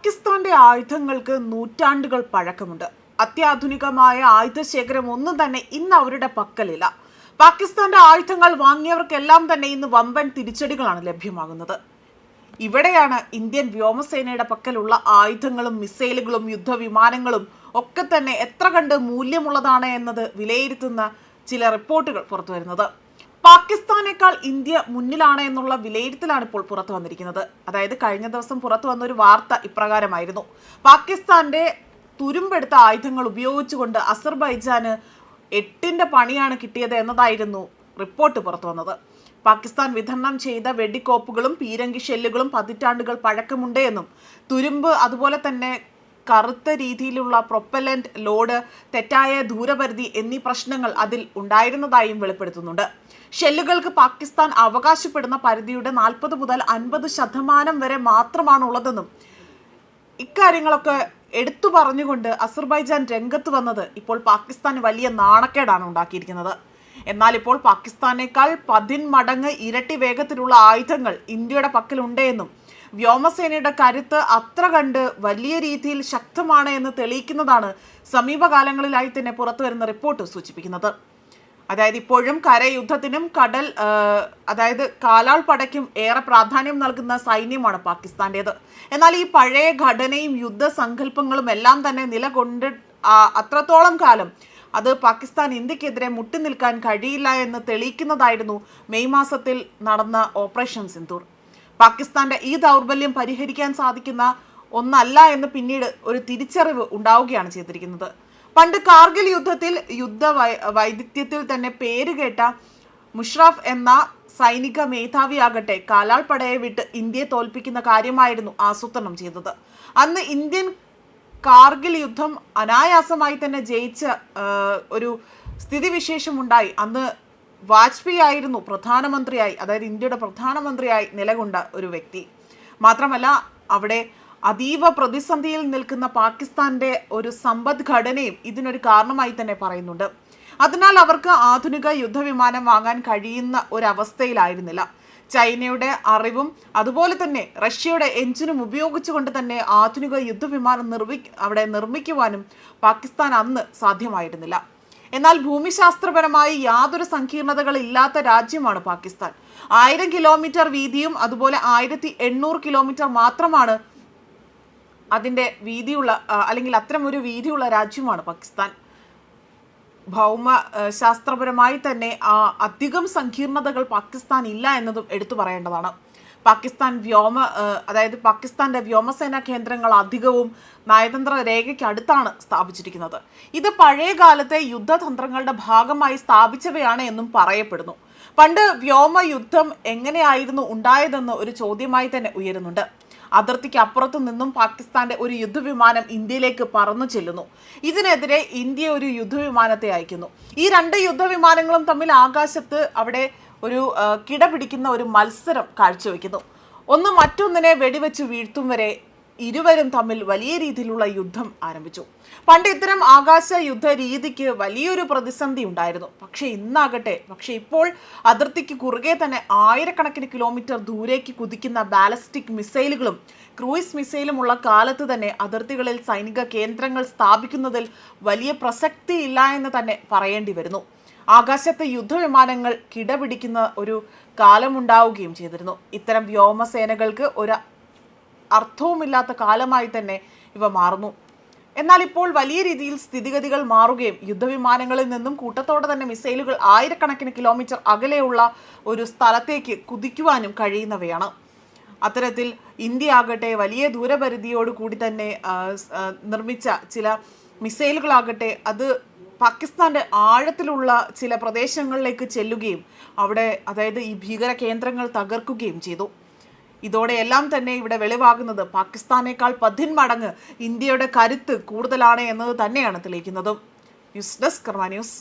പാകിസ്ഥാന്റെ ആയുധങ്ങൾക്ക് നൂറ്റാണ്ടുകൾ പഴക്കമുണ്ട്. അത്യാധുനികമായ ആയുധശേഖരം ഒന്നും തന്നെ ഇന്ന് അവരുടെ പക്കലില്ല. പാകിസ്ഥാന്റെ ആയുധങ്ങൾ വാങ്ങിയവർക്കെല്ലാം തന്നെ ഇന്ന് വമ്പൻ തിരിച്ചടികളാണ് ലഭ്യമാകുന്നത്. ഇവിടെയാണ് ഇന്ത്യൻ വ്യോമസേനയുടെ പക്കലുള്ള ആയുധങ്ങളും മിസൈലുകളും യുദ്ധവിമാനങ്ങളും ഒക്കെ തന്നെ എത്ര കണ്ട് മൂല്യമുള്ളതാണ് എന്നത് വിലയിരുത്തുന്ന ചില റിപ്പോർട്ടുകൾ പുറത്തു വരുന്നത്. പാകിസ്ഥാനേക്കാൾ ഇന്ത്യ മുന്നിലാണ് എന്നുള്ള വിലയിരുത്തലാണ് ഇപ്പോൾ പുറത്തു വന്നിരിക്കുന്നത്. അതായത് കഴിഞ്ഞ ദിവസം പുറത്തു വന്നൊരു വാർത്ത ഇപ്രകാരമായിരുന്നു: പാകിസ്ഥാന്റെ തുരുമ്പെടുത്ത ആയുധങ്ങൾ ഉപയോഗിച്ചുകൊണ്ട് അസർബൈജാന് 8ന്റെ പണിയാണ് കിട്ടിയത് എന്നതായിരുന്നു റിപ്പോർട്ട് പുറത്തു വന്നത്. പാകിസ്ഥാൻ വിതരണം ചെയ്ത വെടിക്കോപ്പുകളും പീരങ്കി ഷെല്ലുകളും പതിറ്റാണ്ടുകൾ പഴക്കമുണ്ട് എന്നും തുരുമ്പ്, അതുപോലെ തന്നെ കറുത്ത രീതിയിലുള്ള പ്രൊപ്പല്ലന്റ് ലോഡ്, തെറ്റായ ദൂരപരിധി എന്നീ പ്രശ്നങ്ങൾ അതിൽ ഉണ്ടായിരുന്നതായും വെളിപ്പെടുത്തുന്നുണ്ട്. ഷെല്ലുകൾക്ക് പാകിസ്ഥാൻ അവകാശപ്പെടുന്ന പരിധിയുടെ 40 മുതൽ 50% വരെ മാത്രമാണ് ഉള്ളതെന്നും ഇക്കാര്യങ്ങളൊക്കെ എടുത്തു പറഞ്ഞുകൊണ്ട് അസർബൈജാൻ രംഗത്ത് വന്നത് ഇപ്പോൾ പാകിസ്ഥാന് വലിയ നാണക്കേടാണ് ഉണ്ടാക്കിയിരിക്കുന്നത്. എന്നാൽ ഇപ്പോൾ പാകിസ്ഥാനേക്കാൾ 10 മടങ്ങ് ഇരട്ടി വേഗത്തിലുള്ള ആയുധങ്ങൾ ഇന്ത്യയുടെ പക്കലുണ്ട് എന്നും വ്യോമസേനയുടെ കരുത്ത് അത്ര കണ്ട് വലിയ രീതിയിൽ ശക്തമാണ് എന്ന് തെളിയിക്കുന്നതാണ് സമീപകാലങ്ങളിലായി തന്നെ പുറത്തു വരുന്ന റിപ്പോർട്ട് സൂചിപ്പിക്കുന്നത്. അതായത് ഇപ്പോഴും കരയുദ്ധത്തിനും അതായത് കാലാൾ പടയ്ക്കും ഏറെ പ്രാധാന്യം നൽകുന്ന സൈന്യമാണ് പാകിസ്ഥാൻ്റേത്. എന്നാൽ ഈ പഴയ ഘടനയും യുദ്ധസങ്കല്പങ്ങളും എല്ലാം തന്നെ നിലകൊണ്ട് അത്രത്തോളം കാലം അത് പാകിസ്ഥാൻ ഇന്ത്യക്കെതിരെ മുട്ടി നിൽക്കാൻ കഴിയില്ല എന്ന് തെളിയിക്കുന്നതായിരുന്നു മെയ് മാസത്തിൽ നടന്ന ഓപ്പറേഷൻ സിന്ദൂർ. പാകിസ്ഥാന്റെ ഈ ദൗർബല്യം പരിഹരിക്കാൻ സാധിക്കുന്ന ഒന്നല്ല എന്ന് പിന്നീട് ഒരു തിരിച്ചറിവ് ഉണ്ടാവുകയാണ് ചെയ്തിരിക്കുന്നത്. പണ്ട് കാർഗിൽ യുദ്ധത്തിൽ വൈദഗ്ധ്യത്തിൽ തന്നെ പേരുകേട്ട മുഷറഫ് എന്ന സൈനിക മേധാവിയാകട്ടെ കാലാൾ പടയെ വിട്ട് ഇന്ത്യയെ തോൽപ്പിക്കുന്ന കാര്യമായിരുന്നു ആസൂത്രണം ചെയ്തത്. അന്ന് ഇന്ത്യൻ കാർഗിൽ യുദ്ധം അനായാസമായി തന്നെ ജയിച്ച ഒരു സ്ഥിതിവിശേഷമുണ്ടായി. അന്ന് വാജ്പേയി ആയിരുന്നു പ്രധാനമന്ത്രിയായി, അതായത് ഇന്ത്യയുടെ പ്രധാനമന്ത്രിയായി നിലകൊണ്ട ഒരു വ്യക്തി. മാത്രമല്ല അവിടെ അതീവ പ്രതിസന്ധിയിൽ നിൽക്കുന്ന പാകിസ്ഥാന്റെ ഒരു സമ്പദ്ഘടനയും ഇതിനൊരു കാരണമായി തന്നെ പറയുന്നുണ്ട്. അതിനാൽ അവർക്ക് ആധുനിക യുദ്ധവിമാനം വാങ്ങാൻ കഴിയുന്ന ഒരവസ്ഥയിലായിരുന്നില്ല. ചൈനയുടെ അറിവും അതുപോലെ തന്നെ റഷ്യയുടെ എഞ്ചിനും ഉപയോഗിച്ചുകൊണ്ട് തന്നെ ആധുനിക യുദ്ധവിമാനം അവിടെ നിർമ്മിക്കുവാനും പാകിസ്ഥാൻ അന്ന് സാധ്യമായിരുന്നില്ല. എന്നാൽ ഭൂമിശാസ്ത്രപരമായി യാതൊരു സങ്കീർണതകളില്ലാത്ത രാജ്യമാണ് പാകിസ്ഥാൻ. 1000 കിലോമീറ്റർ വീതിയും അതുപോലെ 1800 കിലോമീറ്റർ മാത്രമാണ് അതിൻ്റെ വീതിയുള്ള, അല്ലെങ്കിൽ അത്തരം ഒരു വീതിയുള്ള രാജ്യമാണ് പാകിസ്ഥാൻ. ഭൗമശാസ്ത്രപരമായി തന്നെ അധികം സങ്കീർണതകൾ പാകിസ്ഥാൻ ഇല്ല എന്നതും എടുത്തു പറയേണ്ടതാണ്. അതായത് പാകിസ്ഥാന്റെ വ്യോമസേനാ കേന്ദ്രങ്ങൾ അധികവും നയതന്ത്ര രേഖയ്ക്ക് അടുത്താണ് സ്ഥാപിച്ചിരിക്കുന്നത്. ഇത് പഴയ കാലത്തെ യുദ്ധതന്ത്രങ്ങളുടെ ഭാഗമായി സ്ഥാപിച്ചവയാണ് എന്നും പറയപ്പെടുന്നു. പണ്ട് വ്യോമയുദ്ധം എങ്ങനെയായിരുന്നു ഉണ്ടായതെന്ന് ഒരു ചോദ്യമായി തന്നെ ഉയരുന്നുണ്ട്. അതിർത്തിക്ക് അപ്പുറത്തു നിന്നും പാകിസ്ഥാന്റെ ഒരു യുദ്ധവിമാനം ഇന്ത്യയിലേക്ക് പറന്നു ചെല്ലുന്നു. ഇതിനെതിരെ ഇന്ത്യ ഒരു യുദ്ധവിമാനത്തെ അയക്കുന്നു. ഈ 2 യുദ്ധവിമാനങ്ങളും തമ്മിൽ ആകാശത്ത് അവിടെ ഒരു കിടപിടിക്കുന്ന ഒരു മത്സരം കാഴ്ചവെക്കുന്നു. ഒന്ന് മറ്റൊന്നിനെ വെടിവെച്ച് വീഴ്ത്തും വരെ ഇരുവരും തമ്മിൽ വലിയ രീതിയിലുള്ള യുദ്ധം ആരംഭിച്ചു. പണ്ട് ഇത്തരം ആകാശ യുദ്ധ രീതിക്ക് വലിയൊരു പ്രതിസന്ധി ഉണ്ടായിരുന്നു. പക്ഷേ ഇപ്പോൾ അതിർത്തിക്ക് കുറുകെ തന്നെ 1000കണക്കിന് കിലോമീറ്റർ ദൂരേക്ക് കുതിക്കുന്ന ബാലിസ്റ്റിക് മിസൈലുകളും ക്രൂയിസ് മിസൈലുമുള്ള കാലത്ത് തന്നെ അതിർത്തികളിൽ സൈനിക കേന്ദ്രങ്ങൾ സ്ഥാപിക്കുന്നതിൽ വലിയ പ്രസക്തിയില്ല എന്ന് തന്നെ പറയേണ്ടി വരുന്നു. ആകാശത്തെ യുദ്ധവിമാനങ്ങൾ കിടപിടിക്കുന്ന ഒരു കാലമുണ്ടാവുകയും ചെയ്തിരുന്നു. ഇത്തരം വ്യോമസേനകൾക്ക് ഒരു അർത്ഥവുമില്ലാത്ത കാലമായി തന്നെ ഇവ മാറുന്നു. എന്നാൽ ഇപ്പോൾ വലിയ രീതിയിൽ സ്ഥിതിഗതികൾ മാറുകയും യുദ്ധവിമാനങ്ങളിൽ നിന്നും കൂട്ടത്തോടെ തന്നെ മിസൈലുകൾ 1000കണക്കിന് കിലോമീറ്റർ അകലെയുള്ള ഒരു സ്ഥലത്തേക്ക് കുതിക്കുവാനും കഴിയുന്നവയാണ്. അത്തരത്തിൽ ഇന്ത്യ ആകട്ടെ വലിയ ദൂരപരിധിയോട് കൂടി തന്നെ നിർമ്മിച്ച ചില മിസൈലുകളാകട്ടെ അത് പാകിസ്ഥാന്റെ ആഴത്തിലുള്ള ചില പ്രദേശങ്ങളിലേക്ക് ചെല്ലുകയും അവിടെ അതായത് ഈ ഭീകര കേന്ദ്രങ്ങൾ തകർക്കുകയും ചെയ്തു. ഇതോടെയെല്ലാം തന്നെ ഇവിടെ വെളിവാകുന്നത് പാകിസ്ഥാനേക്കാൾ 10 മടങ്ങ് ഇന്ത്യയുടെ കരുത്ത് കൂടുതലാണ് എന്നത് തന്നെയാണ് തെളിയിക്കുന്നത്. ന്യൂസ് ഡെസ്ക് കർമ്മ ന്യൂസ്.